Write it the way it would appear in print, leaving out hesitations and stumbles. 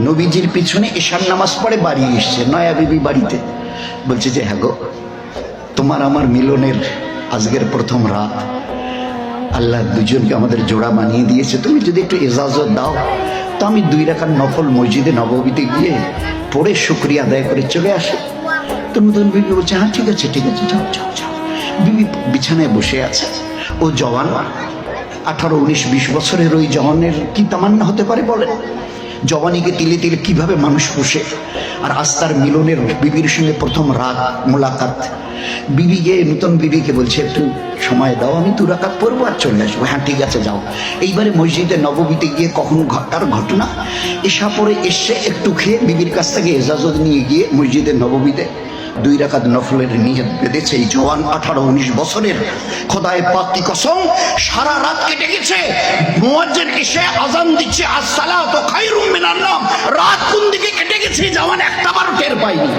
নবীজির পিছনে এশার নামাজ পড়ে বাড়ি এসছে, নয়া বিবি বাড়িতে বলছে যে হ্যাঁ গো, তোমার আমার মিলনের আজকের প্রথম রাত, আল্লাহ দুজনকে আমাদের জোড়া বানিয়ে দিয়েছে, তুমি যদি একটু ইজাজত দাও তো আমি 2 রাকাত নফল মসজিদে নববীতে গিয়ে পড়ে শুকরিয়া আদায় করে চলে আসি। তো নতুন বিবি বলছে হ্যাঁ ঠিক আছে ঠিক আছে, যাও যাও যাও। বিবি বিছানায় বসে আছে, ও জওয়ান, 18, 19, 20 বছরের ওই জওয়ানের কি তামান্না হতে পারে বলেন? জওয়ানিকে তিলে তিলে কিভাবে মানুষ পোষে। আর আস্তার মিলনের বিবির সঙ্গে প্রথম রাত মোলাকাত, বিবি গিয়ে নতুন বিবিকে বলছে একটু সময় দাও, আমি 2 রাকাত পড়বো আর চলে আসবো। হ্যাঁ ঠিক আছে যাও। এইবারে মসজিদে নববীতে গিয়ে কখন ঘটার ঘটনা, এসা পরে এসে একটু খেয়ে বিবির কাছ থেকে এজাজত নিয়ে গিয়ে মসজিদে নববীতে 2 রাকাত নফলের নিয়ত বেঁধেছে। এই জওয়ান 18, 19 বছরের, খোদায়ে পাক কি কসম, সারা রাত কেটে গেছে। মুয়াজ্জিন এসে আজান দিচ্ছে আসসালাতু খায়রুম মিনান নাওম, রাত কোন দিকে কেটে গেছে জওয়ান একটাবারও টের পায়নি।